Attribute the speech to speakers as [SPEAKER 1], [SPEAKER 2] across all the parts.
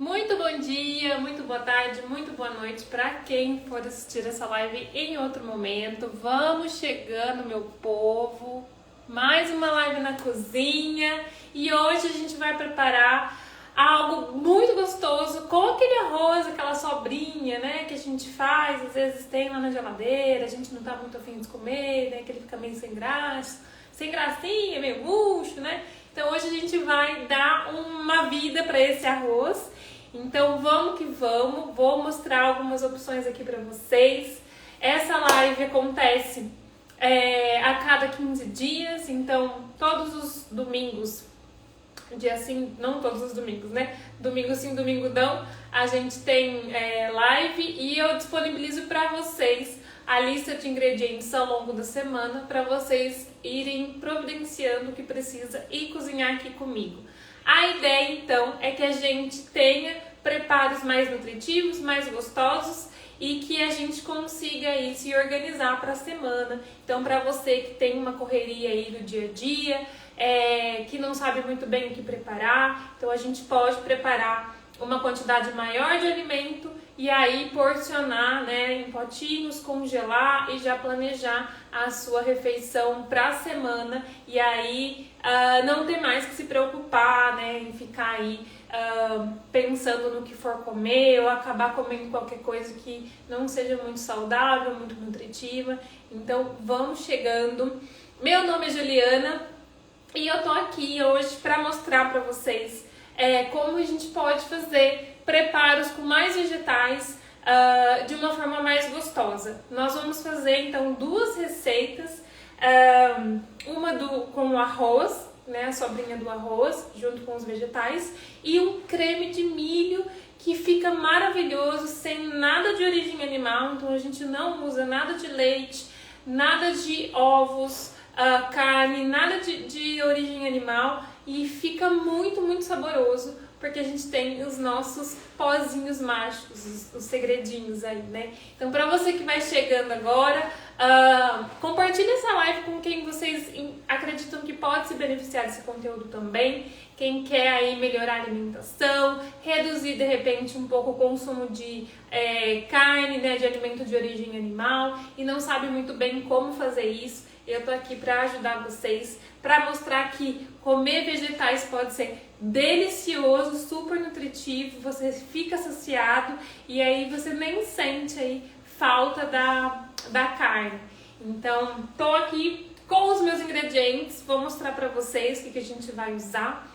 [SPEAKER 1] Muito bom dia, muito boa tarde, muito boa noite para quem for assistir essa live em outro momento. Vamos chegando, meu povo. Mais uma live na cozinha e hoje a gente vai preparar algo muito gostoso com aquele arroz, aquela sobrinha, né, que a gente faz, às vezes tem lá na geladeira, a gente não tá muito afim de comer, né, que ele fica meio sem graça, sem gracinha, meio murcho, né? Então hoje a gente vai dar uma vida para esse arroz. Então vamos que vamos, vou mostrar algumas opções aqui para vocês. Essa live acontece a cada 15 dias, então todos os domingos, dia sim, não todos os domingos, né? Domingo sim, domingo não, a gente tem live e eu disponibilizo para vocês a lista de ingredientes ao longo da semana para vocês irem providenciando o que precisa e cozinhar aqui comigo. A ideia então é que a gente tenha preparos mais nutritivos, mais gostosos e que a gente consiga aí se organizar para a semana. Então, para você que tem uma correria aí no dia a dia, que não sabe muito bem o que preparar, então a gente pode preparar uma quantidade maior de alimento e aí porcionar, né, em potinhos, congelar e já planejar a sua refeição para a semana e aí não ter mais que se preocupar, né, em ficar aí pensando no que for comer ou acabar comendo qualquer coisa que não seja muito saudável, muito nutritiva. Então vamos chegando. Meu nome é Juliana e eu tô aqui hoje para mostrar para vocês como a gente pode fazer preparos com mais vegetais de uma forma mais gostosa. Nós vamos fazer então duas receitas, uma com o arroz, né, a sobrinha do arroz junto com os vegetais, e um creme de milho que fica maravilhoso, sem nada de origem animal, então a gente não usa nada de leite, nada de ovos, carne, nada de origem animal e fica muito, muito saboroso porque a gente tem os nossos pozinhos mágicos, os segredinhos aí, né? Então, para você que vai chegando agora, compartilhe essa live com quem vocês acreditam que pode se beneficiar desse conteúdo também. Quem quer aí melhorar a alimentação, reduzir de repente um pouco o consumo de carne, né, de alimento de origem animal e não sabe muito bem como fazer isso. Eu tô aqui para ajudar vocês, para mostrar que comer vegetais pode ser delicioso, super nutritivo, você fica saciado e aí você nem sente aí falta da carne. Então, tô aqui com os meus ingredientes, vou mostrar para vocês o que a gente vai usar.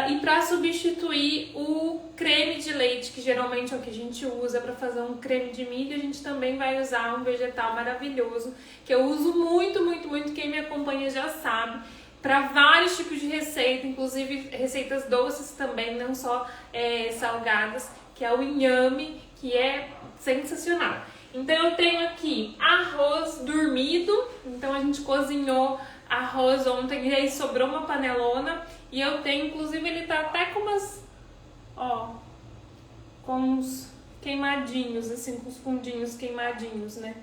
[SPEAKER 1] E para substituir o creme de leite, que geralmente é o que a gente usa para fazer um creme de milho, a gente também vai usar um vegetal maravilhoso, que eu uso muito, muito, muito, quem me acompanha já sabe, para vários tipos de receita, inclusive receitas doces também, não só salgadas, que é o inhame, que é sensacional. Então eu tenho aqui arroz dormido, então a gente cozinhou arroz ontem e aí sobrou uma panelona. E eu tenho, inclusive, ele tá até com umas, com uns queimadinhos, assim, com os fundinhos queimadinhos, né?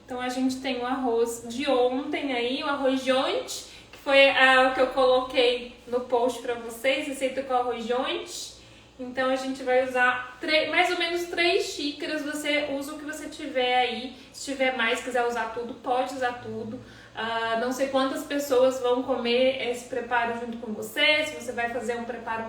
[SPEAKER 1] Então a gente tem o arroz de ontem aí, o arroz joint, que foi o que eu coloquei no post pra vocês, receita com arroz joint. Então a gente vai usar mais ou menos 3 xícaras, você usa o que você tiver aí, se tiver mais, quiser usar tudo, pode usar tudo. Não sei quantas pessoas vão comer esse preparo junto com você, se você vai fazer um preparo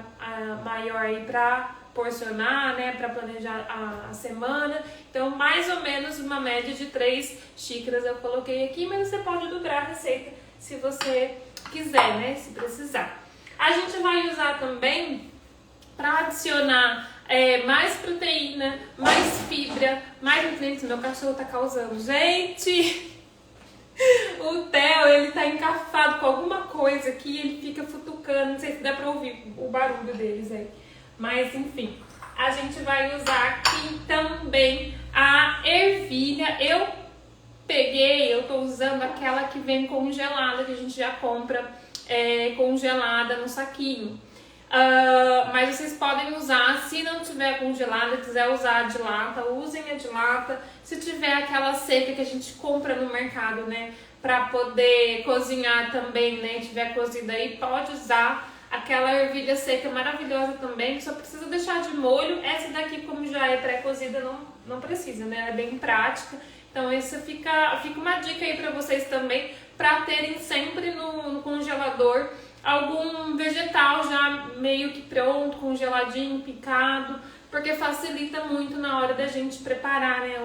[SPEAKER 1] maior aí para porcionar, né, para planejar a semana. Então, mais ou menos uma média de 3 xícaras eu coloquei aqui, mas você pode dobrar a receita se você quiser, né, se precisar. A gente vai usar também para adicionar mais proteína, mais fibra, mais nutrientes. Meu cachorro tá causando. Gente! O Theo, ele tá encafado com alguma coisa aqui, ele fica futucando, não sei se dá pra ouvir o barulho deles aí. Mas enfim, a gente vai usar aqui também a ervilha. Eu tô usando aquela que vem congelada, que a gente já compra congelada no saquinho. Mas vocês podem usar, se não tiver congelada, quiser usar a de lata, usem a de lata. Se tiver aquela seca que a gente compra no mercado, né, pra poder cozinhar também, né, tiver cozida aí, pode usar aquela ervilha seca maravilhosa também, que só precisa deixar de molho. Essa daqui, como já é pré-cozida, não precisa, né? Ela é bem prática. Então essa fica uma dica aí pra vocês também, pra terem sempre no congelador algum vegetal já meio que pronto, congeladinho, picado, porque facilita muito na hora da gente preparar, né,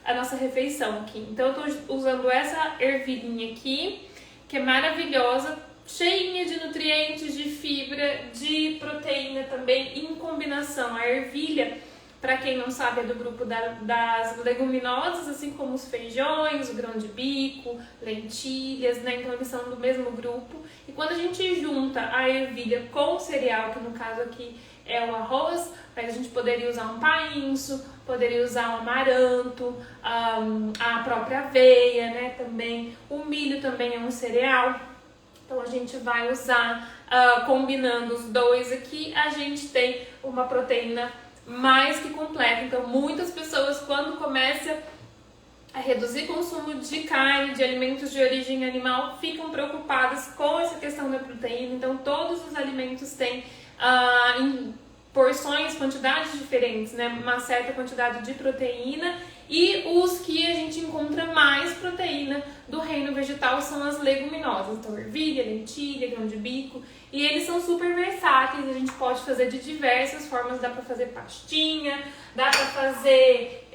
[SPEAKER 1] a nossa refeição aqui. Então eu tô usando essa ervilhinha aqui, que é maravilhosa, cheinha de nutrientes, de fibra, de proteína também, em combinação. A ervilha, para quem não sabe, é do grupo das leguminosas, assim como os feijões, o grão de bico, lentilhas, né? Então eles são do mesmo grupo. E quando a gente junta a ervilha com o cereal, que no caso aqui é o arroz, mas a gente poderia usar um painço, poderia usar um amaranto, a própria aveia, né? Também o milho também é um cereal. Então a gente vai usar, combinando os dois aqui, a gente tem uma proteína mais que completa. Então muitas pessoas, quando começam a reduzir o consumo de carne, de alimentos de origem animal, ficam preocupadas com essa questão da proteína. Então todos os alimentos têm em porções, quantidades diferentes, né? Uma certa quantidade de proteína, e os que a gente encontra mais proteína do reino vegetal são as leguminosas, então ervilha, lentilha, grão de bico, e eles são super versáteis, a gente pode fazer de diversas formas, dá pra fazer pastinha, dá pra fazer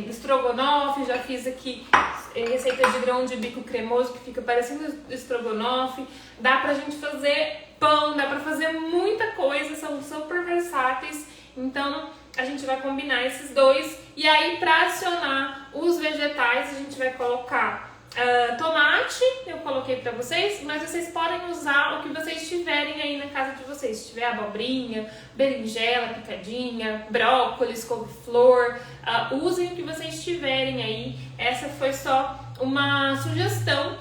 [SPEAKER 1] estrogonofe, já fiz aqui receita de grão de bico cremoso que fica parecendo estrogonofe, dá pra gente fazer pão, dá pra fazer muita coisa, são super versáteis. Então a gente vai combinar esses dois, e aí para adicionar os vegetais a gente vai colocar tomate, eu coloquei pra vocês, mas vocês podem usar o que vocês tiverem aí na casa de vocês. Se tiver abobrinha, berinjela picadinha, brócolis, couve-flor, usem o que vocês tiverem aí. Essa foi só uma sugestão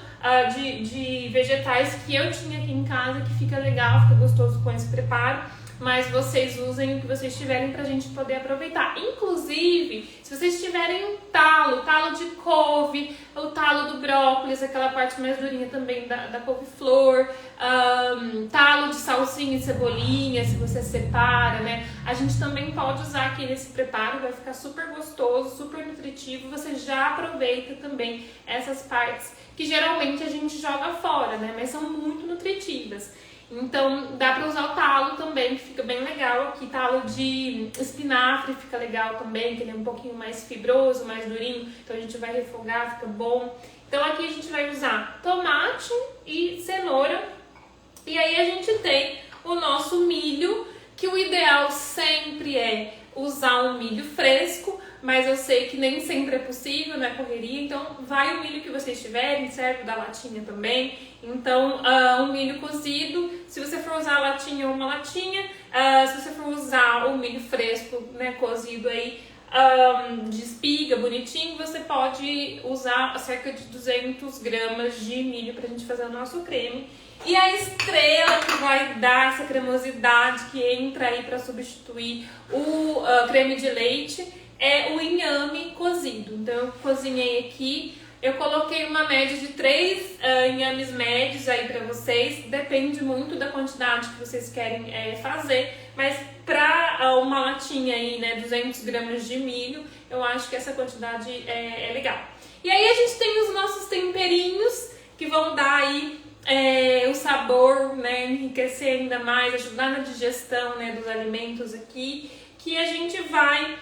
[SPEAKER 1] de vegetais que eu tinha aqui em casa, que fica legal, fica gostoso com esse preparo. Mas vocês usem o que vocês tiverem pra gente poder aproveitar. Inclusive, se vocês tiverem um talo de couve, o talo do brócolis, aquela parte mais durinha também da couve-flor, talo de salsinha e cebolinha, se você separa, né? A gente também pode usar aqui nesse preparo, vai ficar super gostoso, super nutritivo. Você já aproveita também essas partes que geralmente a gente joga fora, né? Mas são muito nutritivas. Então dá pra usar o talo também, que fica bem legal aqui. Talo de espinafre fica legal também, que ele é um pouquinho mais fibroso, mais durinho. Então a gente vai refogar, fica bom. Então aqui a gente vai usar tomate e cenoura. E aí a gente tem o nosso milho, que o ideal sempre é usar um milho fresco, mas eu sei que nem sempre é possível na correria, então vai o milho que vocês tiverem, serve da latinha também. Então um milho cozido, se você for usar a latinha, uma latinha, se você for usar o milho fresco, né, cozido aí, de espiga, bonitinho, você pode usar cerca de 200 gramas de milho pra gente fazer o nosso creme. E a estrela que vai dar essa cremosidade que entra aí para substituir o creme de leite é o inhame cozido. Então eu cozinhei aqui, eu coloquei uma média de 3 inhames médios aí para vocês, depende muito da quantidade que vocês querem fazer, mas para uma latinha aí, né, 200 gramas de milho, eu acho que essa quantidade é legal. E aí a gente tem os nossos temperinhos que vão dar aí o sabor, né, enriquecer ainda mais, ajudar na digestão, né, dos alimentos aqui, que a gente vai,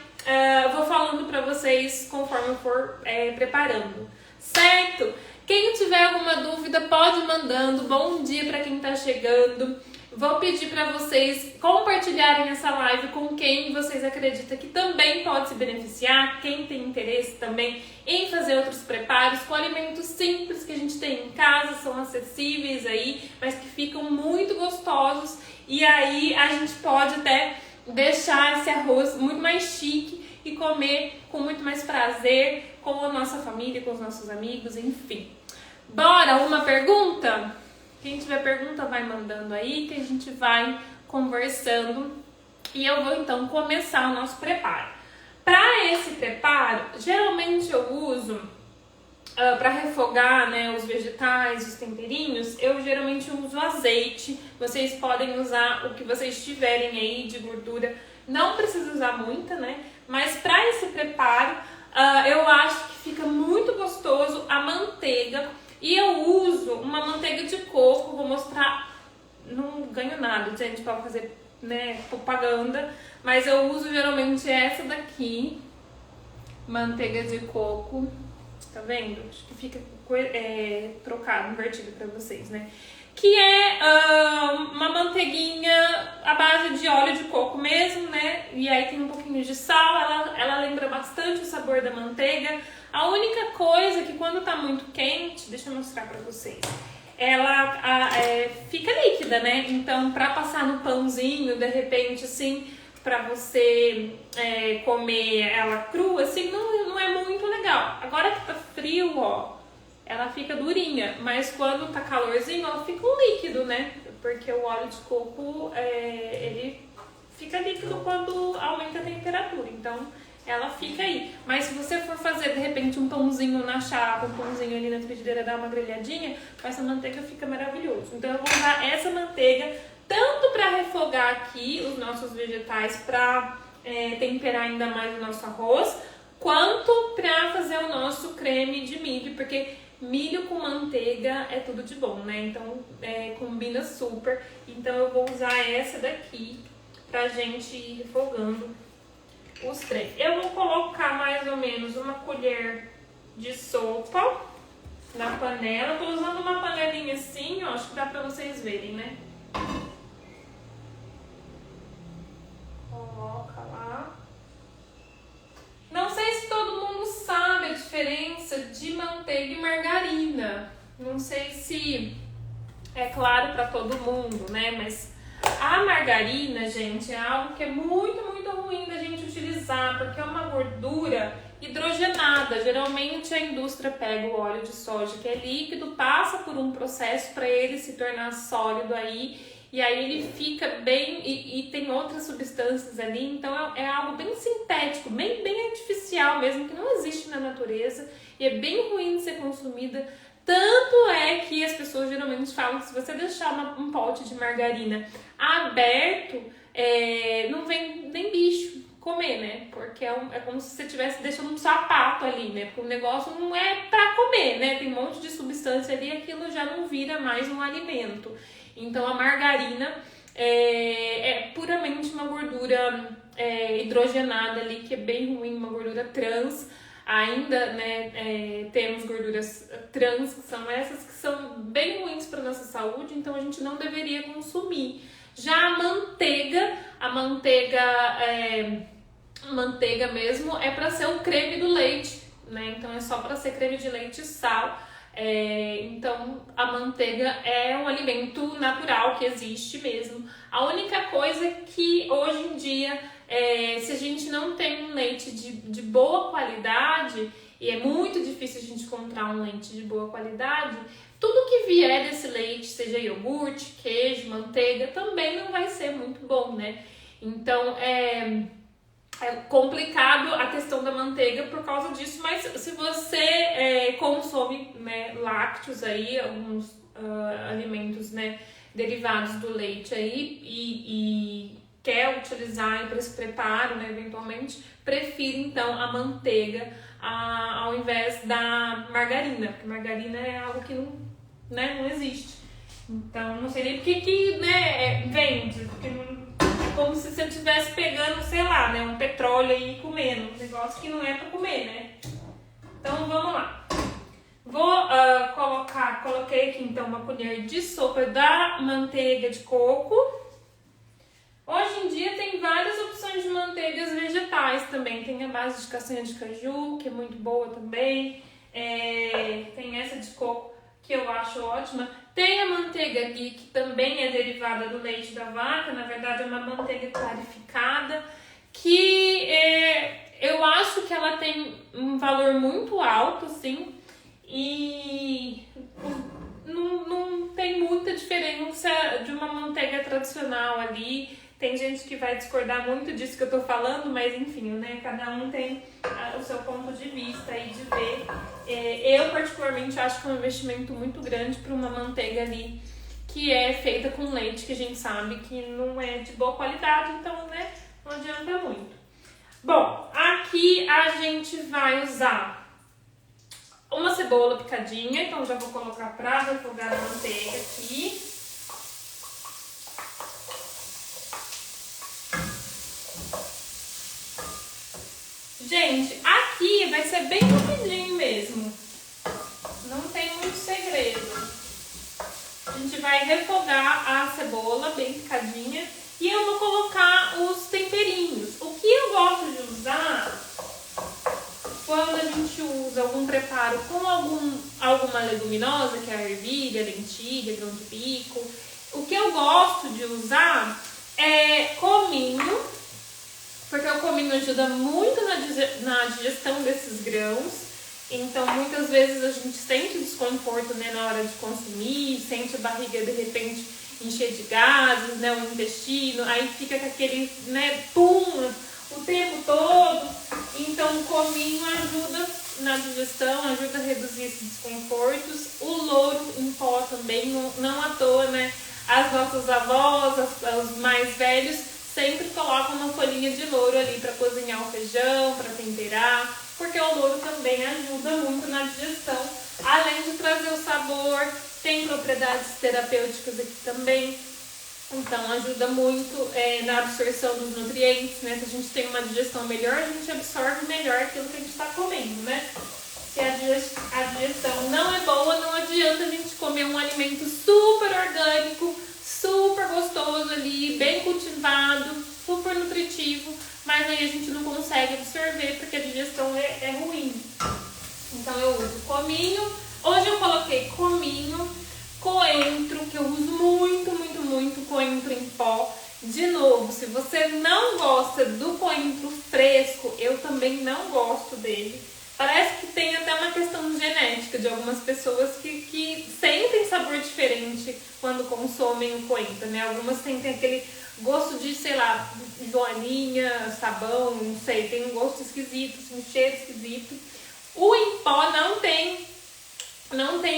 [SPEAKER 1] vou falando pra vocês conforme eu for preparando, certo? Quem tiver alguma dúvida pode ir mandando. Bom dia pra quem tá chegando. Vou pedir para vocês compartilharem essa live com quem vocês acreditam que também pode se beneficiar, quem tem interesse também em fazer outros preparos com alimentos simples que a gente tem em casa, são acessíveis aí, mas que ficam muito gostosos, e aí a gente pode até deixar esse arroz muito mais chique e comer com muito mais prazer com a nossa família, com os nossos amigos, enfim. Bora, uma pergunta? Quem tiver pergunta vai mandando aí, que a gente vai conversando. E eu vou então começar o nosso preparo. Para esse preparo, geralmente eu uso para refogar, né, os vegetais, os temperinhos, eu geralmente uso azeite. Vocês podem usar o que vocês tiverem aí de gordura. Não precisa usar muita, né? Mas para esse preparo, eu acho que fica muito gostoso a manteiga. E eu uso uma manteiga de coco, vou mostrar, não ganho nada, gente, para fazer, né, propaganda. Mas eu uso geralmente essa daqui, manteiga de coco. Tá vendo? Acho que fica trocado, invertido pra vocês, né? Que é uma manteiguinha à base de óleo de coco mesmo, né? E aí tem um pouquinho de sal, ela lembra bastante o sabor da manteiga. A única coisa que quando tá muito quente, deixa eu mostrar pra vocês, ela fica líquida, né? Então pra passar no pãozinho, de repente assim, pra você comer ela crua, assim, não é muito legal. Agora que tá frio, ó, ela fica durinha, mas quando tá calorzinho, ela fica um líquido, né? Porque o óleo de coco, ele fica líquido quando aumenta a temperatura, então ela fica aí. Mas se você for fazer, de repente, um pãozinho na chapa, um pãozinho ali na frigideira, dar uma grelhadinha, com essa manteiga fica maravilhoso. Então eu vou usar essa manteiga tanto para refogar aqui os nossos vegetais, para temperar ainda mais o nosso arroz, quanto para fazer o nosso creme de milho, porque milho com manteiga é tudo de bom, né? Então combina super. Então eu vou usar essa daqui pra gente ir refogando os três. Eu vou colocar mais ou menos uma colher de sopa na panela. Tô usando uma panelinha assim, ó, acho que dá pra vocês verem, né? Coloca lá. Não sei se todo mundo sabe a diferença de manteiga e margarina. Não sei se é claro para todo mundo, né? Mas a margarina, gente, é algo que é muito, muito ruim da gente utilizar, porque é uma gordura hidrogenada. Geralmente a indústria pega o óleo de soja, que é líquido, passa por um processo para ele se tornar sólido aí, e aí ele fica bem, e tem outras substâncias ali, então é algo bem sintético, bem artificial mesmo, que não existe na natureza, e é bem ruim de ser consumida. Tanto é que as pessoas geralmente falam que se você deixar um pote de margarina aberto, não vem nem bicho comer, né? Porque é como se você estivesse deixando um sapato ali, né? Porque o negócio não é pra comer, né? Tem um monte de substância ali e aquilo já não vira mais um alimento. Então a margarina é puramente uma gordura hidrogenada ali, que é bem ruim, uma gordura trans. Ainda, né, temos gorduras trans, que são essas que são bem ruins para nossa saúde, então a gente não deveria consumir. Já a manteiga mesmo é para ser o creme do leite, né? Então é só para ser creme de leite e sal. Então a manteiga é um alimento natural que existe mesmo. A única coisa é que hoje em dia, se a gente não tem um leite de boa qualidade, e é muito difícil a gente encontrar um leite de boa qualidade, tudo que vier desse leite, seja iogurte, queijo, manteiga, também não vai ser muito bom, né? Então é complicado a questão da manteiga por causa disso, mas se você consome, né, lácteos aí, alguns alimentos, né, derivados do leite aí e quer utilizar para esse preparo, né, eventualmente, prefira então a manteiga ao invés da margarina, porque margarina é algo que não existe. Então não sei nem porque que vende, porque é como se você estivesse pegando, sei lá, né, um petróleo aí e comendo, um negócio que não é para comer, né? Então vamos lá. Vou coloquei aqui então uma colher de sopa da manteiga de coco. Hoje em dia tem várias opções de manteigas vegetais também. Tem a base de castanha de caju, que é muito boa também. Tem essa de coco, que eu acho ótima. Tem a manteiga ghee, que também é derivada do leite da vaca. Na verdade é uma manteiga clarificada, que eu acho que ela tem um valor muito alto, sim. E não tem muita diferença de uma manteiga tradicional ali. Tem gente gente que vai discordar muito disso que eu tô falando, mas enfim, né? Cada um tem o seu ponto de vista aí de ver. Eu, particularmente, acho que é um investimento muito grande para uma manteiga ali que é feita com leite, que a gente sabe que não é de boa qualidade, então, né, não adianta muito. Bom, aqui a gente vai usar uma cebola picadinha, então já vou colocar pra refogar a manteiga aqui. Gente, aqui vai ser bem rapidinho mesmo, não tem muito segredo. A gente vai refogar a cebola bem picadinha e eu vou colocar os temperinhos. O que eu gosto de usar quando a gente usa algum preparo com alguma leguminosa, que é a ervilha, lentilha, grão de bico, o que eu gosto de usar é cominho, porque o cominho ajuda muito na digestão desses grãos. Então, muitas vezes a gente sente desconforto, né, na hora de consumir, sente a barriga de repente encher de gases, né, o intestino, aí fica com aquele, né, pum o tempo todo. Então, o cominho ajuda na digestão, ajuda a reduzir esses desconfortos. O louro em pó também, não à toa, né, as nossas avós, os mais velhos, sempre colocam uma folhinha de louro ali para cozinhar o feijão, para temperar, porque o louro também ajuda muito na digestão, além de trazer o sabor, tem propriedades terapêuticas aqui também, então ajuda muito na absorção dos nutrientes, né? Se a gente tem uma digestão melhor, a gente absorve melhor aquilo que a gente está comendo, né? Se a digestão não é boa, não adianta a gente comer um alimento super orgânico, super gostoso ali, bem cultivado, super nutritivo, mas aí a gente não consegue absorver porque a digestão é ruim. Então eu uso cominho. Hoje eu coloquei cominho, coentro, que eu uso muito coentro em pó. De novo, se você não gosta do coentro fresco, eu também não gosto dele. Parece que tem até uma questão genética de algumas pessoas que sentem sabor diferente quando consomem o coentro, né? Algumas sentem aquele gosto de, sei lá, joaninha, sabão, não sei, tem um gosto esquisito, um cheiro esquisito. O em pó não tem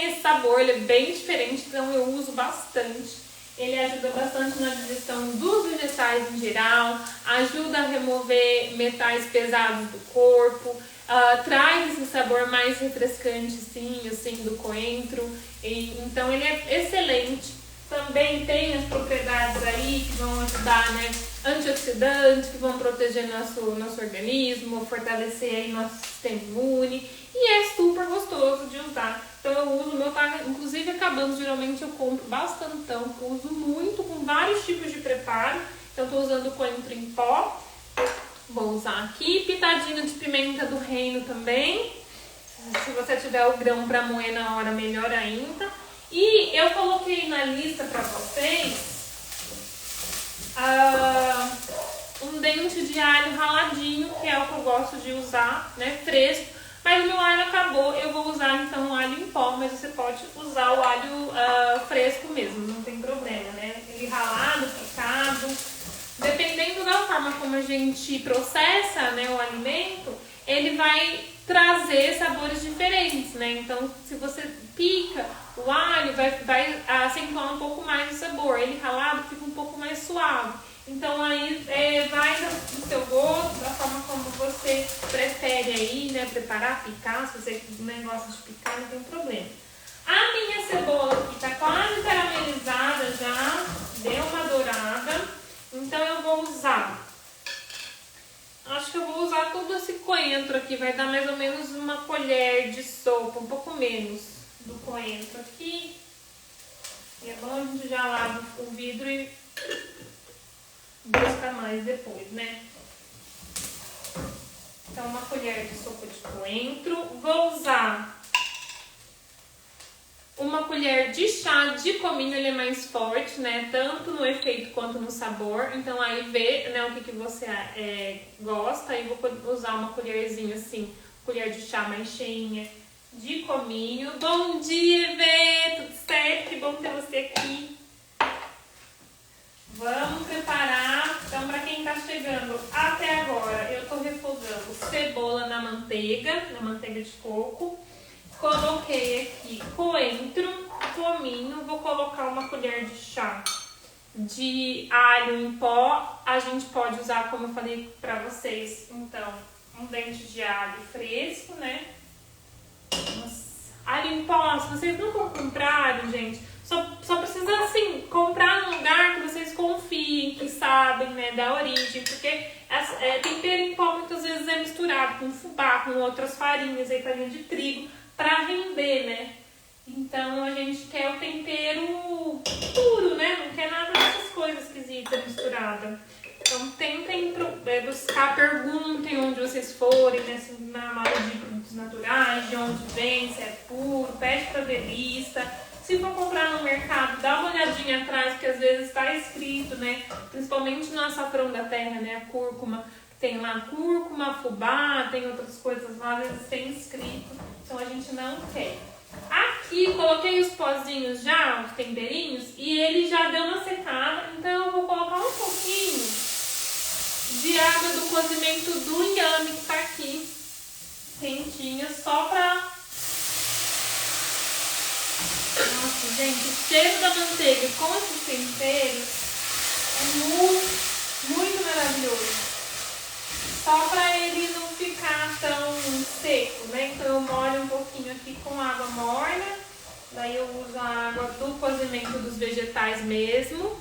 [SPEAKER 1] esse sabor, ele é bem diferente, então eu uso bastante. Ele ajuda bastante na digestão dos vegetais em geral, ajuda a remover metais pesados do corpo, traz esse sabor mais refrescante, sim, assim, do coentro. Então ele é excelente. Também tem as propriedades aí que vão ajudar, né? Antioxidantes, que vão proteger nosso organismo, fortalecer aí nosso sistema imune. E é super gostoso de usar. Então eu uso, o meu tá inclusive acabando, geralmente eu compro bastantão, eu uso muito com vários tipos de preparo. Então eu tô usando o coentro em pó. Vou usar aqui, pitadinha de pimenta do reino também. Se você tiver o grão para moer na hora, melhor ainda. E eu coloquei na lista para vocês um dente de alho raladinho, que é o que eu gosto de usar, né, fresco. Mas o meu alho acabou, eu vou usar então o alho em pó, mas você pode usar o alho fresco mesmo, não tem problema, né? Ele ralado, picado. Dependendo da forma como a gente processa, né, o alimento, ele vai trazer sabores diferentes, né? Então, se você pica o alho, vai acentuar um pouco mais o sabor. Ele ralado fica um pouco mais suave. Então, aí vai do seu gosto, da forma como você prefere aí, né, preparar, picar. Se você não gosta de picar, não tem problema. A minha cebola aqui tá quase caramelizada já, deu uma dourada. Então eu vou usar, acho que eu vou usar todo esse coentro aqui, vai dar mais ou menos uma colher de sopa, um pouco menos do coentro aqui. E é bom a gente já lava o vidro e busca mais depois, né? Então uma colher de sopa de coentro, vou usar uma colher de chá de cominho, ele é mais forte, né? Tanto no efeito quanto no sabor. Então aí vê, né, o que você gosta. Aí vou usar uma colherzinha assim, colher de chá mais cheinha de cominho. Bom dia, Vê! Tudo certo? Que bom ter você aqui. Vamos preparar. Então, para quem tá chegando até agora, eu tô refogando cebola na manteiga de coco. Coloquei aqui coentro, cominho. Vou colocar uma colher de chá de alho em pó. A gente pode usar, como eu falei pra vocês, então, um dente de alho fresco, né? Alho em pó, se vocês não for comprar, gente, só precisa, assim, comprar num lugar que vocês confiem, que sabem, né, da origem, porque tempero em pó muitas vezes é misturado com fubá, com outras farinhas, aí farinha de trigo, pra render, né? Então a gente quer o tempero puro, né? Não quer nada dessas coisas esquisitas misturadas. Então tentem buscar, perguntem onde vocês forem, né? Na loja de produtos naturais, de onde vem, se é puro, pede pra ver lista. Se for comprar no mercado, dá uma olhadinha atrás, porque às vezes está escrito, né? Principalmente no açafrão da terra, né? A cúrcuma, tem lá cúrcuma, fubá, tem outras coisas lá, às vezes tem escrito. Então a gente não quer. Aqui coloquei os pozinhos já, os temperinhos, e ele já deu uma secada, então eu vou colocar um pouquinho de água do cozimento do inhame que tá aqui, quentinha, só pra... Nossa, gente, o cheiro da manteiga com esses temperos é muito maravilhoso. Só para ele não ficar tão seco, né? Então eu molho um pouquinho aqui com água morna. Daí eu uso a água do cozimento dos vegetais mesmo.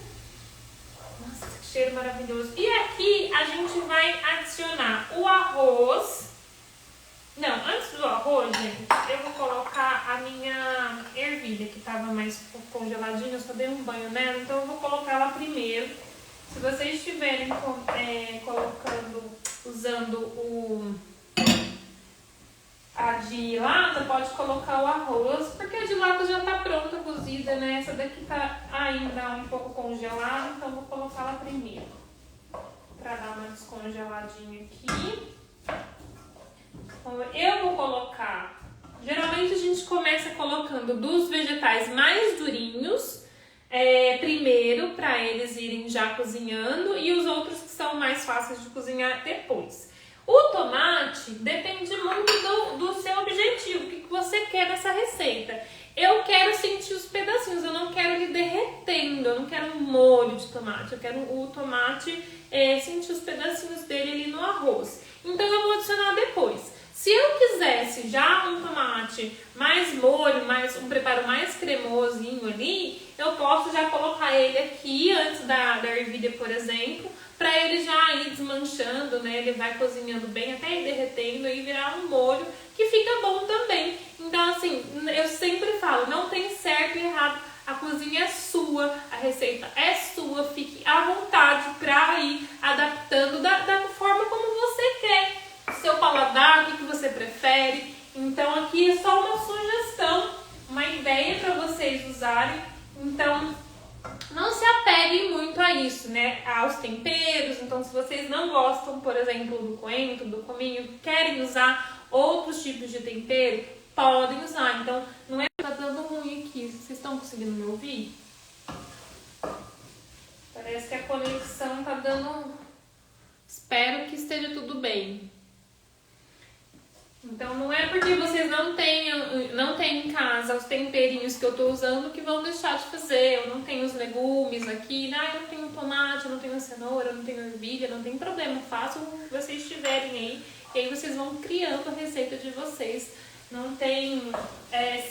[SPEAKER 1] Nossa, que cheiro maravilhoso. E aqui a gente vai adicionar o arroz. Não, antes do arroz, gente, eu vou colocar a minha ervilha, que estava mais congeladinha. Eu só dei um banho nela, então eu vou colocar ela primeiro. Se vocês estiverem usando a de lata, pode colocar o arroz, porque a de lata já tá pronta, cozida, né? Essa daqui tá ainda um pouco congelada, então vou colocar ela primeiro. Pra dar uma descongeladinha aqui. Então, eu vou colocar... Geralmente a gente começa colocando dos vegetais mais durinhos, primeiro, para eles irem já cozinhando, e os outros que são mais fáceis de cozinhar depois. O tomate depende muito do seu objetivo, o que você quer nessa receita. Eu quero sentir os pedacinhos, eu não quero ele derretendo, eu não quero um molho de tomate, eu quero o tomate sentir os pedacinhos dele ali no arroz. Então eu vou adicionar depois. Se eu quisesse já um tomate mais molho, um preparo mais cremosinho ali, eu posso já colocar ele aqui antes da ervilha, por exemplo, para ele já ir desmanchando, né? Ele vai cozinhando bem até ir derretendo e virar um molho que fica bom também. Então, assim, eu sempre falo, não tem certo e errado. A cozinha é sua, a receita é sua, fique à vontade para ir adaptando da forma como você quer. Seu paladar, o que você prefere. Então aqui é só uma sugestão, uma ideia para vocês usarem. Então não se apeguem muito a isso, né? Aos temperos. Então se vocês não gostam, por exemplo, do coentro, do cominho, querem usar outros tipos de tempero, podem usar. Então não é que tá dando ruim aqui. Vocês estão conseguindo me ouvir? Parece que a conexão tá dando... Espero que esteja tudo bem. Então não é porque vocês não têm em casa os temperinhos que eu tô usando que vão deixar de fazer. Eu não tenho os legumes aqui, eu não tenho tomate, eu não tenho cenoura, eu não tenho ervilha, não tem problema. Façam o que vocês tiverem aí e aí vocês vão criando a receita de vocês. Não tem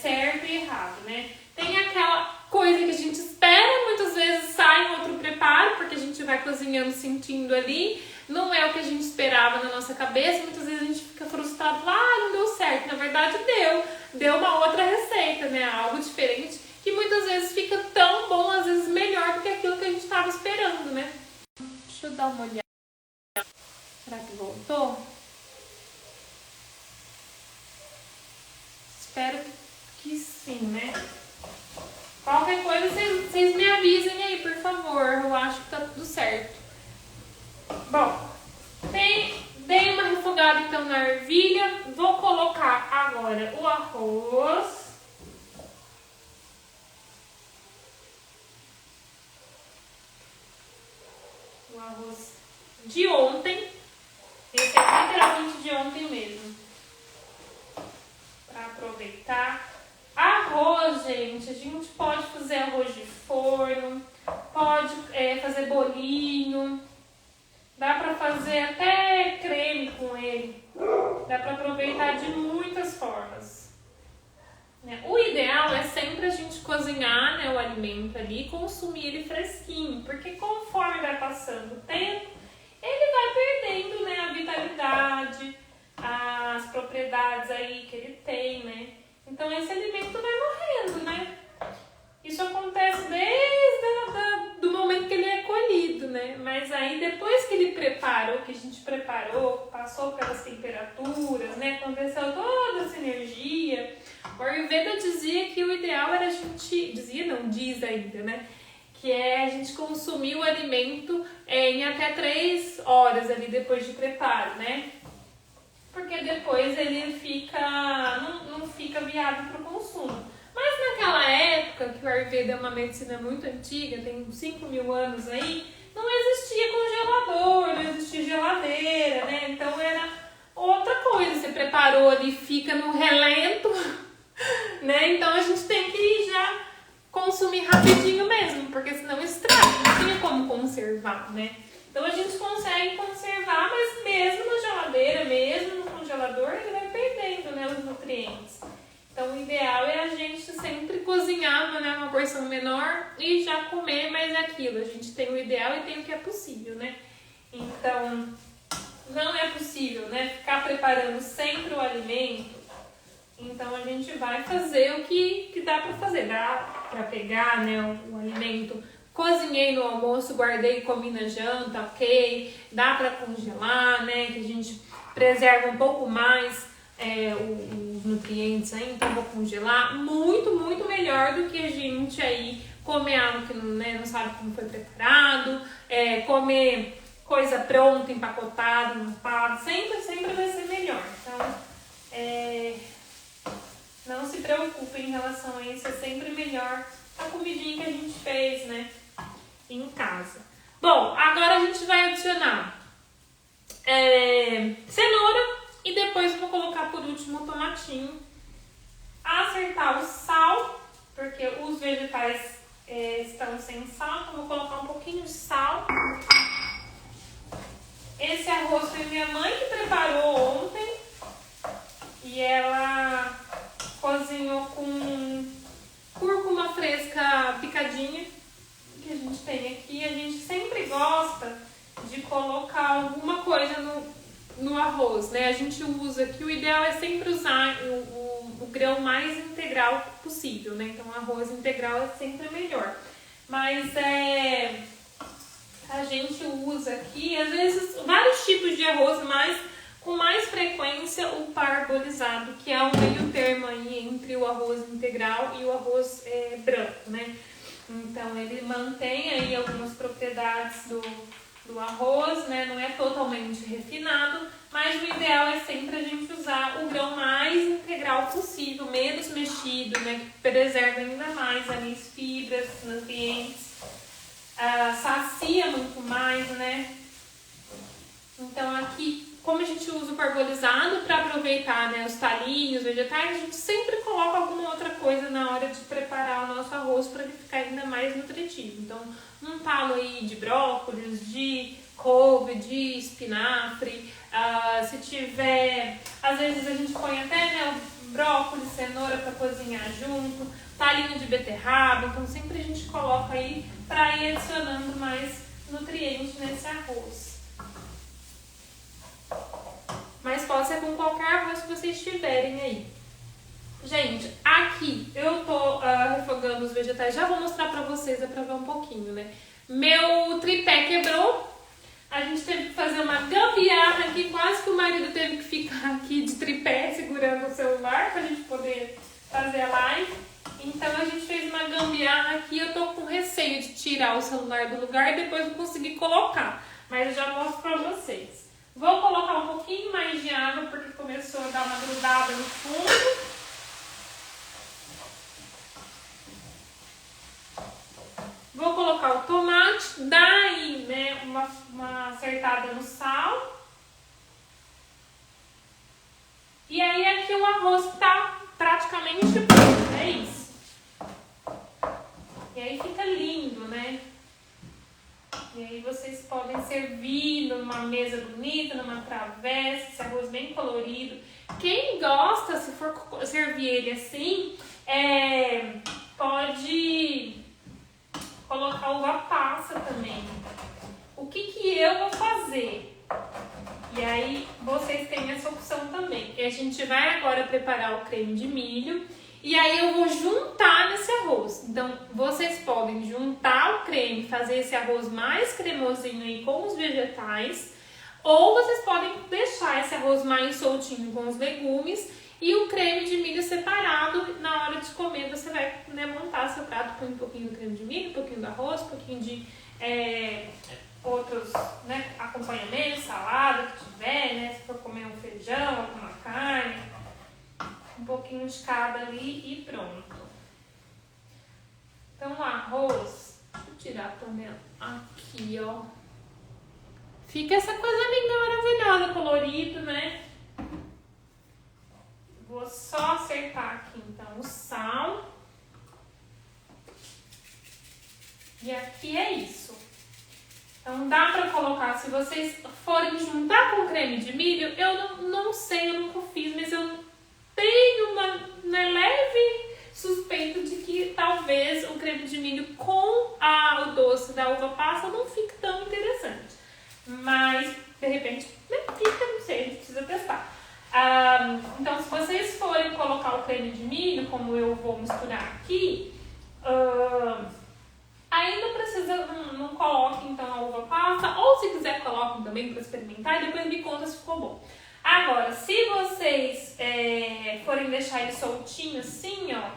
[SPEAKER 1] certo e errado, né? Tem aquela coisa que a gente espera, muitas vezes sai um outro preparo, porque a gente vai cozinhando, sentindo ali. Não é o que a gente esperava na nossa cabeça, muitas vezes a gente fica frustrado, não deu certo. Na verdade deu uma outra receita, né? Algo diferente, que muitas vezes fica tão bom, às vezes melhor do que aquilo que a gente estava esperando, né? Deixa eu dar uma olhada. Será que voltou? Espero que sim, né? Qualquer coisa, vocês me avisem aí, por favor. Eu acho que tá tudo certo. Bom, dei uma refogada então na ervilha. Vou colocar agora o arroz. gente. A gente pode fazer arroz de forno, pode fazer bolinho, dá pra fazer até creme com ele. Dá pra aproveitar de muitas formas. O ideal é sempre a gente cozinhar, né, o alimento ali e consumir ele fresquinho, porque conforme vai passando o tempo, ele vai perdendo, né, a vitalidade, as propriedades aí que ele tem, né? Então esse alimento vai morrendo, né? Isso acontece desde do momento que ele é colhido, né? Mas aí depois que ele preparou, que a gente preparou, passou pelas temperaturas, né? Aconteceu toda essa energia. O Ayurveda dizia que o ideal era a gente... Dizia, não, diz ainda, né? Que é a gente consumir o alimento em até 3 horas ali depois de preparo, né? Porque depois ele não fica viável para o consumo. Mas naquela época, que o Ayurveda é uma medicina muito antiga, tem 5.000 anos aí, não existia congelador, não existia geladeira, né? Então era outra coisa, você preparou ali, fica no relento, né? Então a gente tem que já consumir rapidinho mesmo, porque senão estraga, não tinha como conservar, né? Então a gente consegue conservar, mas mesmo na geladeira, mesmo no congelador, ele vai perdendo, né, os nutrientes. Então o ideal é a gente sempre cozinhar, né, uma porção menor e já comer mais aquilo. A gente tem o ideal e tem o que é possível, né? Então não é possível, né, ficar preparando sempre o alimento. Então a gente vai fazer o que dá para fazer. Dá para pegar, né, o alimento, cozinhei no almoço, guardei e comi na janta, ok. Dá para congelar, né, que a gente preserva um pouco mais os nutrientes aí, então vou congelar. Muito, muito melhor do que a gente aí comer algo que não sabe como foi preparado, comer coisa pronta, empacotada, empada, sempre vai ser melhor. Então, não se preocupe em relação a isso, é sempre melhor a comidinha que a gente fez, né, em casa. Bom, agora a gente vai adicionar cenoura e depois eu vou colocar por último o tomatinho. Acertar o sal, porque os vegetais estão sem sal, então vou colocar um pouquinho de sal. Esse arroz foi minha mãe que preparou ontem e ela cozinhou com cúrcuma fresca picadinha, que a gente tem aqui. A gente sempre gosta de colocar alguma coisa no arroz, né? A gente usa aqui, o ideal é sempre usar o grão mais integral possível, né? Então arroz integral é sempre melhor. Mas a gente usa aqui, às vezes, vários tipos de arroz, mas com mais frequência o parbolizado, que é o meio termo aí entre o arroz integral e o arroz branco, né? Então ele mantém aí algumas propriedades do arroz, né? Não é totalmente refinado, mas o ideal é sempre a gente usar o grão mais integral possível, menos mexido, né? Que preserva ainda mais ali as fibras, nutrientes, sacia muito mais, né? Então aqui, como a gente usa o parbolizado para aproveitar, né, os talinhos, vegetais, a gente sempre coloca alguma outra coisa na hora de preparar o nosso arroz para ele ficar ainda mais nutritivo. Então, um talo aí de brócolis, de couve, de espinafre, se tiver, às vezes a gente põe até, né, o brócolis, cenoura para cozinhar junto, talinho de beterraba, então sempre a gente coloca aí para ir adicionando mais nutrientes nesse arroz. Mas pode ser com qualquer arroz que vocês tiverem aí. Gente, aqui eu tô refogando os vegetais. Já vou mostrar pra vocês, pra ver um pouquinho, né? Meu tripé quebrou. A gente teve que fazer uma gambiarra aqui. Quase que o marido teve que ficar aqui de tripé, segurando o celular, pra gente poder fazer a live. Então a gente fez uma gambiarra aqui. Eu tô com receio de tirar o celular do lugar e depois não conseguir colocar. Mas eu já mostro pra vocês. Vou colocar um pouquinho mais de água, porque começou a dar uma grudada no fundo. Vou colocar o tomate, daí, né, uma acertada no sal. E aí aqui o arroz tá praticamente pronto, é isso. E aí vocês podem servir numa mesa bonita, numa travessa, esse arroz bem colorido. Quem gosta, se for servir ele assim, pode colocar uva passa também. O que eu vou fazer? E aí vocês têm essa opção também. E a gente vai agora preparar o creme de milho. E aí eu vou juntar nesse arroz. Então, vocês podem juntar o creme, fazer esse arroz mais cremosinho aí com os vegetais. Ou vocês podem deixar esse arroz mais soltinho com os legumes e o creme de milho separado. Na hora de comer, você vai, né, montar seu prato com um pouquinho do creme de milho, um pouquinho do arroz, um pouquinho de outros, né, acompanhamentos, salada que tiver, né? Se for comer um feijão, alguma carne. Um pouquinho de cada ali e pronto. Então o arroz, deixa eu tirar a panela aqui, ó. Fica essa coisa linda, maravilhosa, colorido, né? Vou só acertar aqui então o sal. E aqui é isso. Então dá pra colocar, se vocês forem juntar com creme de milho, eu não sei, eu nunca fiz, mas eu tenho uma leve suspeita de que talvez o creme de milho com o doce da uva passa não fique tão interessante. Mas, de repente, fica, não sei, a gente precisa testar. Então, se vocês forem colocar o creme de milho, como eu vou misturar aqui, ainda precisa, não coloquem então a uva passa, ou se quiser coloquem também para experimentar e depois me conta se ficou bom. Agora, se vocês forem deixar ele soltinho assim, ó,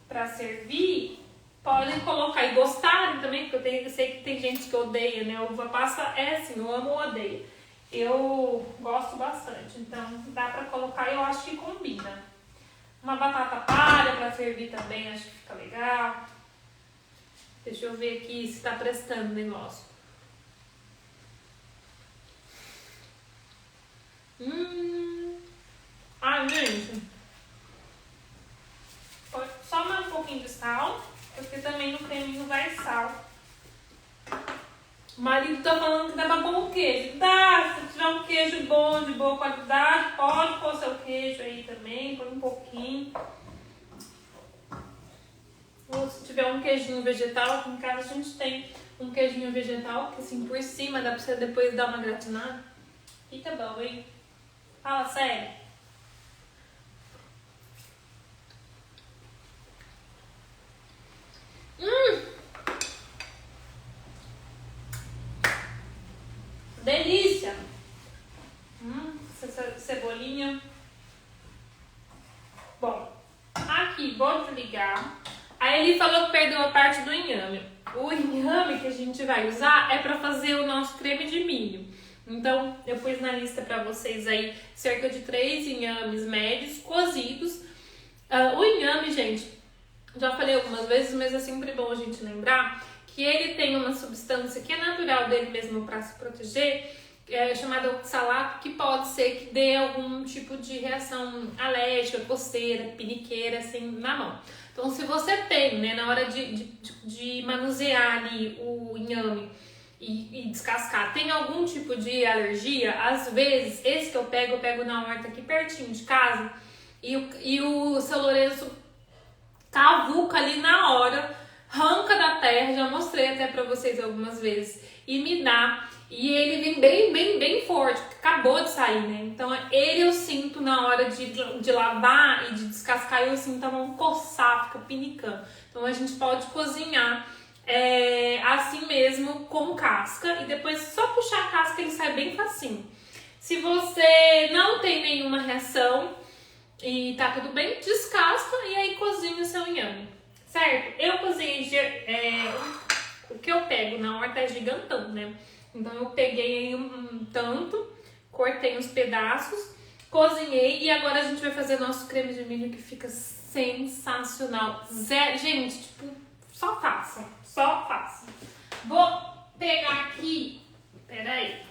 [SPEAKER 1] pra servir, podem colocar e gostarem também, porque eu sei que tem gente que odeia, né? Uva passa é assim, eu amo ou odeio. Eu gosto bastante, então dá pra colocar e eu acho que combina. Uma batata palha pra servir também, acho que fica legal. Deixa eu ver aqui se tá prestando o negócio. Ai, gente. Só mais um pouquinho de sal, porque também no creminho vai sal. O marido tá falando que dá pra pôr um queijo. Dá, se tiver um queijo bom, de boa qualidade, pode pôr seu queijo aí também, põe um pouquinho. Ou se tiver um queijinho vegetal, aqui em casa a gente tem um queijinho vegetal, que assim por cima dá pra você depois dar uma gratinada. Fica bom, hein? Fala sério. Delícia! Essa cebolinha. Bom, aqui, vou desligar. Aí ele falou que perdeu a parte do inhame. O inhame que a gente vai usar é para fazer o nosso creme de milho. Então, eu pus na lista para vocês aí cerca de 3 inhames médios cozidos. O inhame, gente, já falei algumas vezes, mas é sempre bom a gente lembrar que ele tem uma substância que é natural dele mesmo para se proteger, chamada oxalato, que pode ser que dê algum tipo de reação alérgica, coceira, piniqueira, assim, na mão. Então, se você tem, né, na hora de manusear ali o inhame e descascar, tem algum tipo de alergia, às vezes, esse que eu pego na horta aqui pertinho de casa, e o seu Lourenço cavuca ali na hora, arranca da terra, já mostrei até pra vocês algumas vezes, e me dá. E ele vem bem forte, porque acabou de sair, né? Então ele eu sinto na hora de lavar e de descascar, eu sinto a mão coçar, fica pinicando. Então a gente pode cozinhar assim mesmo, com casca, e depois só puxar a casca ele sai bem facinho. Se você não tem nenhuma reação e tá tudo bem, descasca e aí cozinha o seu inhame, certo? Eu cozinhei, o que eu pego na horta é gigantão, né? Então eu peguei um tanto, cortei uns pedaços, cozinhei e agora a gente vai fazer nosso creme de milho que fica sensacional. Gente, tipo, só façam. Vou pegar aqui, peraí,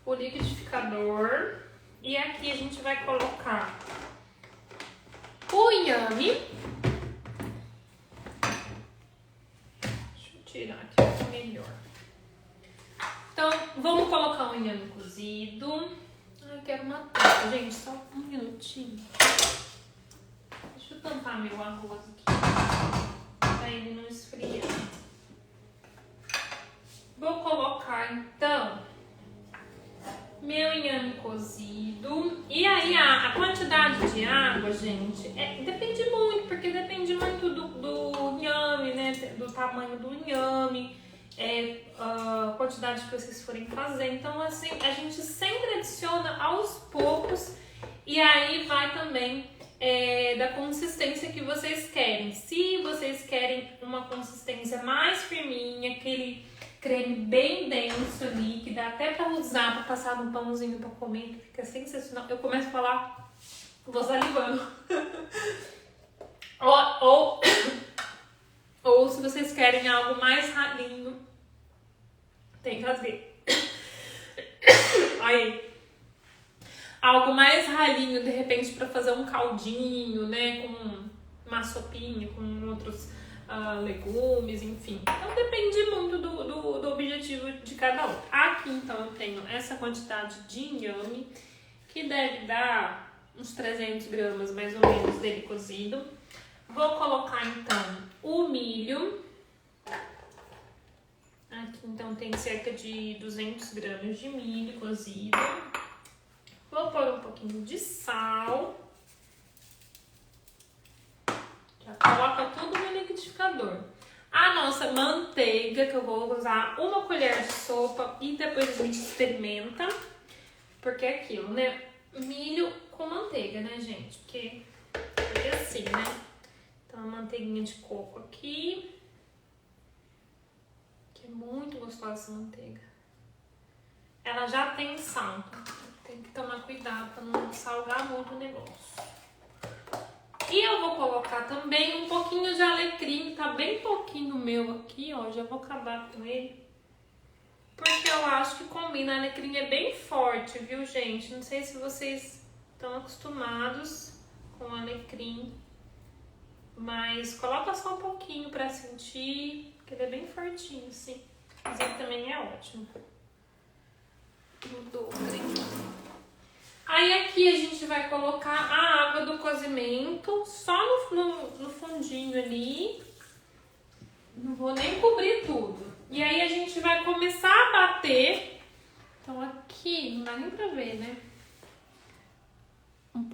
[SPEAKER 1] o liquidificador e aqui a gente vai colocar o inhame. Deixa eu tirar aqui melhor. Então, vamos colocar o inhame cozido. Ai, quero uma tampa, gente, só um minutinho. Deixa eu tampar meu arroz aqui, pra ele não esfriar. Vou colocar, então, meu inhame cozido. E aí, a quantidade de água, gente, depende muito, porque depende muito do inhame, né? Do tamanho do inhame. A quantidade que vocês forem fazer. Então, assim, a gente sempre adiciona aos poucos e aí vai também da consistência que vocês querem. Se vocês querem uma consistência mais firminha, aquele creme bem denso ali, que dá até pra usar, pra passar no pãozinho pra comer, que fica sensacional. Eu começo a falar, vou salivando. Ou se vocês querem algo mais ralinho, tem que fazer. Aí, algo mais ralinho, de repente, para fazer um caldinho, né? Com uma sopinha, com outros legumes, enfim. Então, depende muito do objetivo de cada um. Aqui, então, eu tenho essa quantidade de inhame, que deve dar uns 300 gramas, mais ou menos, dele cozido. Vou colocar, então, o milho. Aqui, então, tem cerca de 200 gramas de milho cozido. Vou pôr um pouquinho de sal. Já coloca tudo no liquidificador. A nossa manteiga, que eu vou usar uma colher de sopa e depois a gente experimenta. Porque é aquilo, né? Milho com manteiga, né, gente? Porque é assim, né? Então, a manteiguinha de coco aqui. Que é muito gostosa essa manteiga. Ela já tem sal. Tem que tomar cuidado para não salgar muito o negócio. E eu vou colocar também um pouquinho de alecrim. Tá bem pouquinho meu aqui, ó. Já vou acabar com ele. Porque eu acho que combina. Alecrim é bem forte, viu, gente? Não sei se vocês estão acostumados com alecrim. Mas coloca só um pouquinho pra sentir. Porque ele é bem fortinho, sim. Mas ele também é ótimo. Mudou o creme. Aí aqui a gente vai colocar a água do cozimento só no fundinho ali. Não vou nem cobrir tudo. E aí a gente vai começar a bater. Então aqui, não dá nem pra ver, né?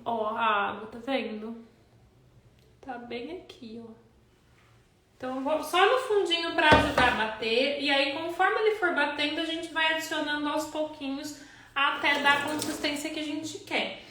[SPEAKER 1] Ó, a água, tá vendo? Tá bem aqui, ó. Então eu vou só no fundinho pra ajudar a bater. E aí conforme ele for batendo, a gente vai adicionando aos pouquinhos até dar a consistência que a gente quer.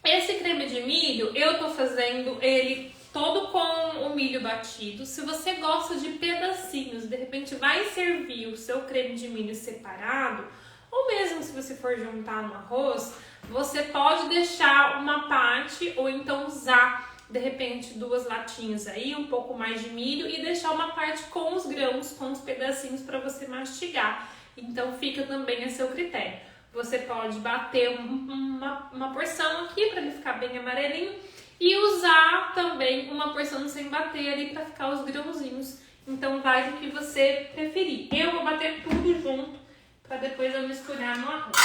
[SPEAKER 1] Esse creme de milho, eu tô fazendo ele todo com o milho batido. Se você gosta de pedacinhos, de repente vai servir o seu creme de milho separado, ou mesmo se você for juntar no arroz, você pode deixar uma parte ou então usar de repente 2 latinhas aí, um pouco mais de milho e deixar uma parte com os grãos, com os pedacinhos para você mastigar. Então fica também a seu critério. Você pode bater uma porção aqui para ele ficar bem amarelinho e usar também uma porção sem bater ali para ficar os grãozinhos. Então vai do que você preferir. Eu vou bater tudo junto para depois eu misturar no arroz.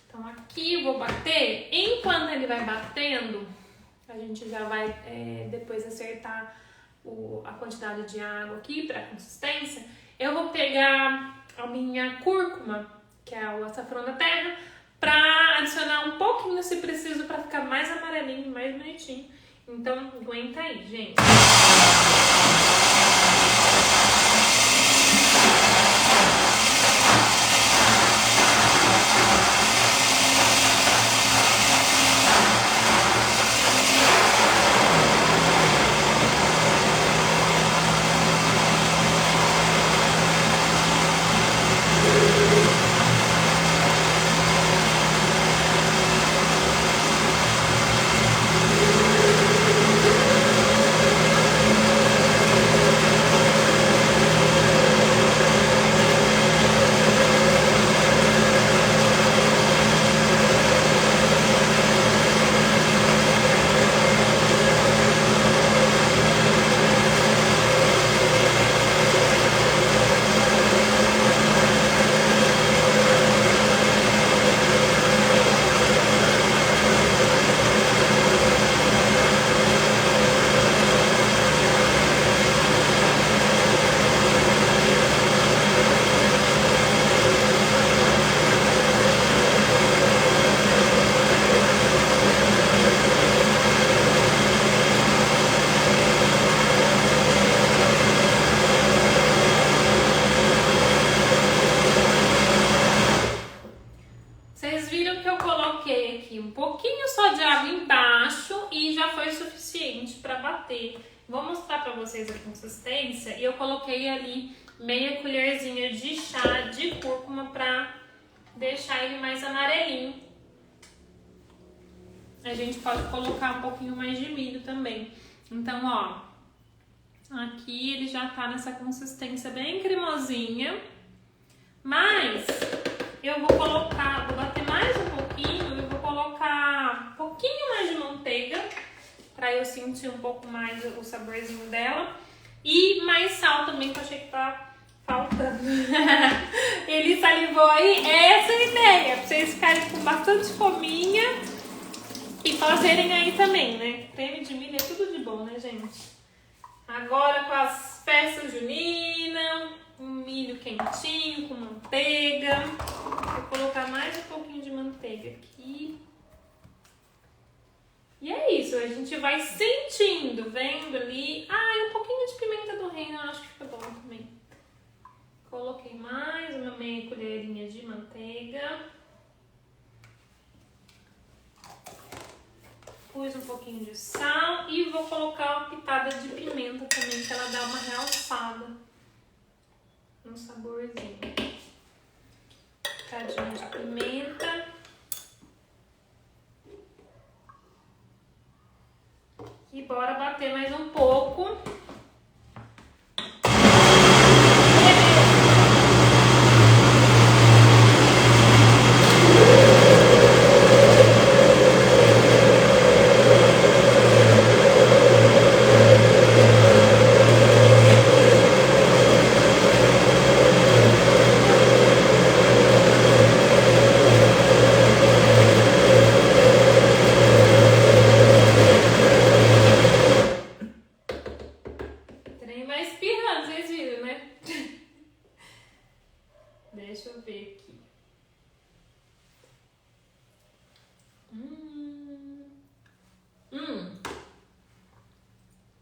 [SPEAKER 1] Então aqui eu vou bater. Enquanto ele vai batendo, a gente já vai depois acertar a quantidade de água aqui para consistência. Eu vou pegar a minha cúrcuma, que é o açafrão da terra, pra adicionar um pouquinho se preciso pra ficar mais amarelinho, mais bonitinho. Então, aguenta aí, gente. Vocês viram que eu coloquei aqui um pouquinho só de água embaixo e já foi suficiente para bater. Vou mostrar para vocês a consistência e eu coloquei ali meia colherzinha de chá de cúrcuma para deixar ele mais amarelinho. A gente pode colocar um pouquinho mais de milho também. Então, ó, aqui ele já tá nessa consistência bem cremosinha, mas eu vou bater mais um pouquinho, eu vou colocar um pouquinho mais de manteiga pra eu sentir um pouco mais o saborzinho dela e mais sal também, que eu achei que tá faltando. Ele salivou aí, essa é a ideia, pra vocês ficarem com bastante fominha e fazerem aí também, né? Creme de milho é tudo de bom, né, gente? Agora com as festas juninas, um milho quentinho com manteiga. Vou colocar mais um pouquinho de manteiga aqui. E é isso, a gente vai sentindo, vendo ali. Ah, e um pouquinho de pimenta do reino, eu acho que fica bom também. Coloquei mais uma meia colherinha de manteiga. Pus um pouquinho de sal e vou colocar uma pitada de pimenta também, que ela dá uma realçada no saborzinho. Pitadinha de pimenta. E bora bater mais um pouco. Deixa eu ver aqui.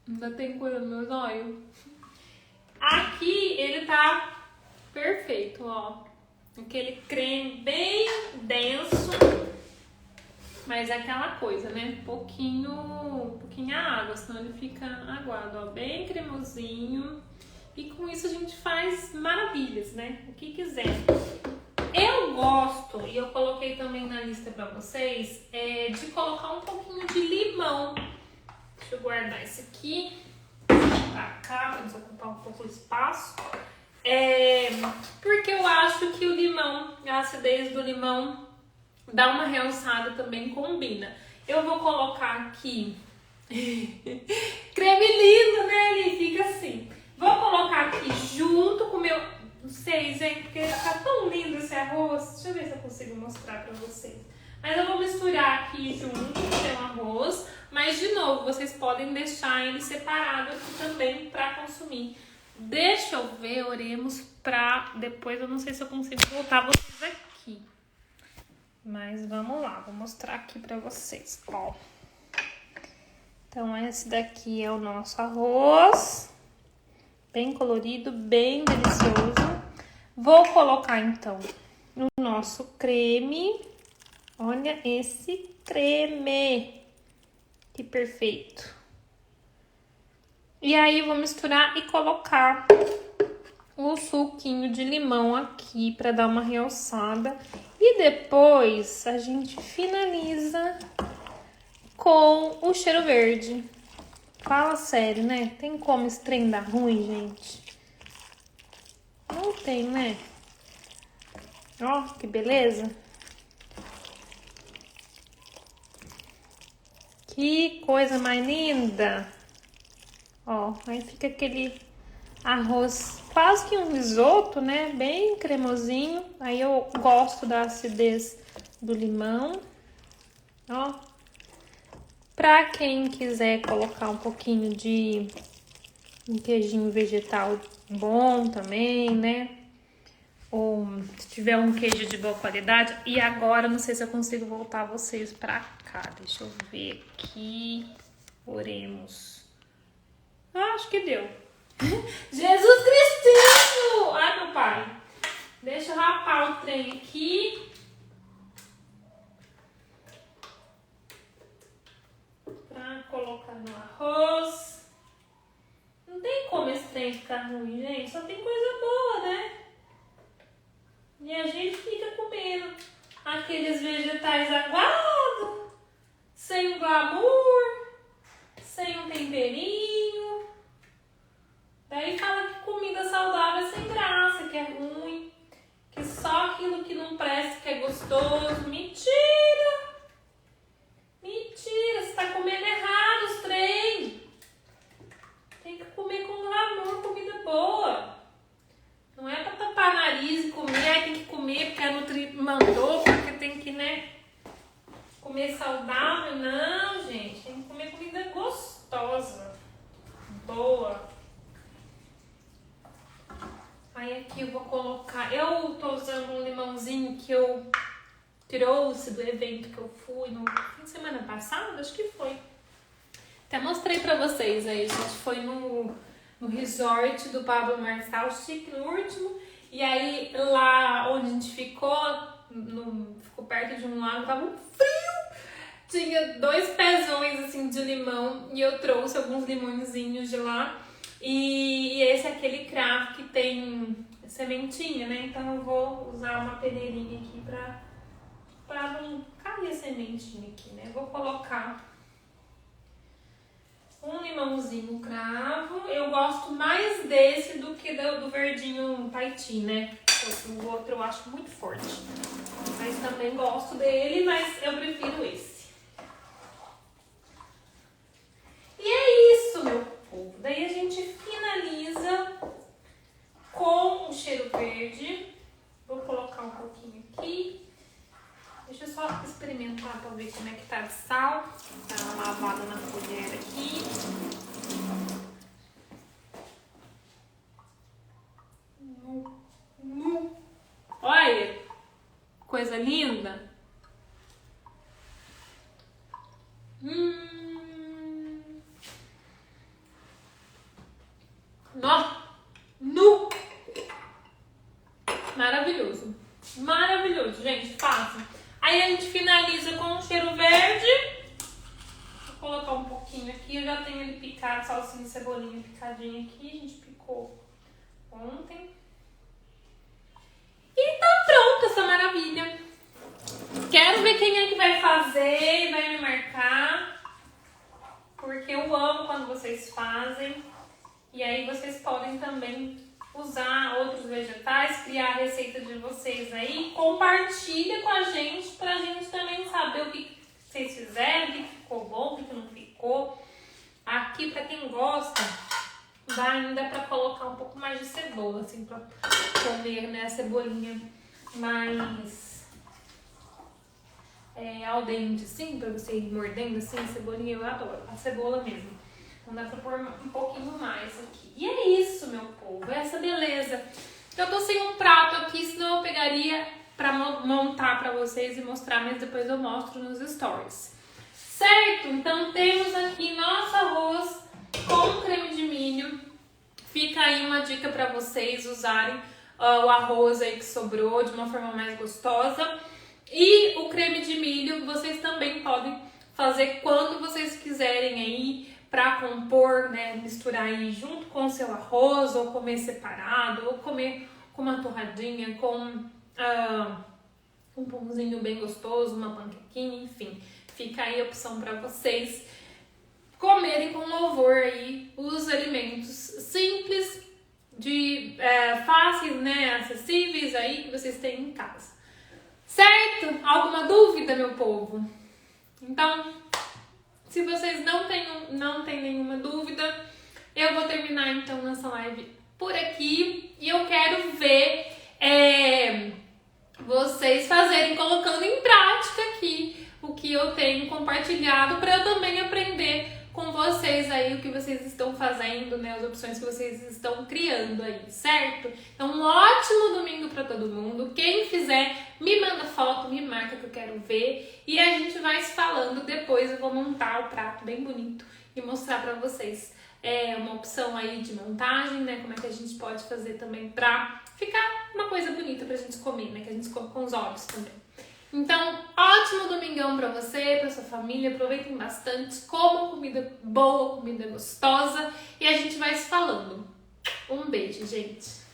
[SPEAKER 1] Ainda tem coisa no meu olho. Aqui ele tá perfeito, ó. Aquele creme bem denso. Mas é aquela coisa, né? Pouquinha água, senão ele fica aguado, ó. Bem cremosinho. E com isso a gente faz maravilhas, né? O que quiser. Eu gosto, e eu coloquei também na lista pra vocês, de colocar um pouquinho de limão. Deixa eu guardar esse aqui pra cá, pra desocupar um pouco o espaço. Porque eu acho que o limão, a acidez do limão, dá uma realçada também, combina. Eu vou colocar aqui creme lindo, né? Ele fica assim. Vou colocar aqui junto com o meu... Não sei, gente, porque tá tão lindo esse arroz. Deixa eu ver se eu consigo mostrar pra vocês. Mas eu vou misturar aqui junto com o arroz. Mas, de novo, vocês podem deixar ele separado aqui também pra consumir. Deixa eu ver, oremos pra... Depois eu não sei se eu consigo voltar vocês aqui. Mas vamos lá, vou mostrar aqui pra vocês, ó. Então, esse daqui é o nosso arroz. Bem colorido, bem delicioso. Vou colocar, então, o nosso creme. Olha esse creme. Que perfeito. E aí, vou misturar e colocar o suquinho de limão aqui para dar uma realçada. E depois, a gente finaliza com o cheiro verde. Fala sério, né? Tem como esse trem dar ruim, gente? Não tem, né? Ó, que beleza. Que coisa mais linda. Ó, aí fica aquele arroz quase que um risoto, né? Bem cremosinho. Aí eu gosto da acidez do limão. Ó. Pra quem quiser colocar um pouquinho de um queijinho vegetal bom também, né? Ou se tiver um queijo de boa qualidade. E agora, não sei se eu consigo voltar vocês pra cá. Deixa eu ver aqui. Oremos. Ah, acho que deu. Jesus Cristinho! Ai, meu pai. Deixa eu rapar o trem aqui. no arroz. Não tem como esse trem ficar ruim, gente. Só tem coisa boa, né? E a gente fica comendo aqueles vegetais aguados, sem um glamour, sem um temperinho. Daí fala que comida saudável é sem graça, que é ruim, que só aquilo que não presta que é gostoso. Mentira! Mentira, você tá comendo errado os trem. Tem que comer com glamour, comida boa. Não é pra tapar nariz e comer, aí tem que comer porque a Nutri mandou, porque tem que, né, comer saudável. Não, gente, tem que comer comida gostosa, boa. Aí aqui eu vou colocar, eu tô usando um limãozinho que eu trouxe do evento que eu fui no fim de semana passada, acho que foi. Até mostrei pra vocês aí, a gente foi no resort do Pablo Marçal, chique, no último. E aí lá onde a gente ficou perto de um lago, tava um frio. Tinha 2 pezões assim de limão e eu trouxe alguns limõezinhos de lá. E esse é aquele cravo que tem sementinha, né? Então eu vou usar uma peneirinha aqui pra não cair a sementinha aqui, né? Vou colocar um limãozinho cravo. Eu gosto mais desse do que do verdinho Tahiti, né? O outro eu acho muito forte. Mas também gosto dele, mas eu prefiro esse. E é isso, meu povo. Daí a gente finaliza com o cheiro verde. Vou colocar um pouquinho aqui. Deixa eu só experimentar pra ver como é que tá de sal. Dá uma lavada na colher aqui. Olha, coisa linda. Nu. Maravilhoso. Maravilhoso, gente. Faça. Aí a gente finaliza com o cheiro verde. Vou colocar um pouquinho aqui. Eu já tenho ele picado, salsinha e cebolinha picadinha aqui. A gente picou ontem. E tá pronta essa maravilha. Quero ver quem é que vai fazer e vai me marcar. Porque eu amo quando vocês fazem. E aí vocês podem também usar outros vegetais, criar a receita de vocês aí. Compartilha com a gente pra gente também saber o que vocês fizeram, o que ficou bom, o que não ficou. Aqui, pra quem gosta, dá ainda pra colocar um pouco mais de cebola, assim, pra comer, né, a cebolinha mais al dente, assim, pra você ir mordendo, assim, a cebolinha. Eu adoro, a cebola mesmo. Então dá pra pôr um pouquinho mais aqui. E é isso, meu povo, essa beleza. Eu tô sem um prato aqui, senão eu pegaria pra montar pra vocês e mostrar, mas depois eu mostro nos stories. Certo? Então temos aqui nosso arroz com creme de milho. Fica aí uma dica pra vocês usarem o arroz aí que sobrou de uma forma mais gostosa. E o creme de milho vocês também podem fazer quando vocês quiserem aí, para compor, né, misturar aí junto com o seu arroz, ou comer separado, ou comer com uma torradinha, com um pãozinho bem gostoso, uma panquequinha, enfim. Fica aí a opção para vocês comerem com louvor aí os alimentos simples, fáceis, né, acessíveis aí que vocês têm em casa. Certo? Alguma dúvida, meu povo? Então, se vocês não têm nenhuma dúvida, eu vou terminar então nossa live por aqui. E eu quero ver vocês colocando em prática aqui o que eu tenho compartilhado, para eu também aprender com vocês aí o que vocês estão fazendo, né? As opções que vocês estão criando aí, certo? Então, um ótimo domingo para todo mundo. Quem fizer, me manda foto, me marca que eu quero ver. E a gente vai se falando depois. Eu vou montar o prato bem bonito e mostrar para vocês uma opção aí de montagem, né? Como é que a gente pode fazer também pra ficar uma coisa bonita pra gente comer, né? Que a gente come com os olhos também. Então, ótimo domingão pra você, pra sua família. Aproveitem bastante, comam comida boa, comida gostosa. E a gente vai se falando. Um beijo, gente.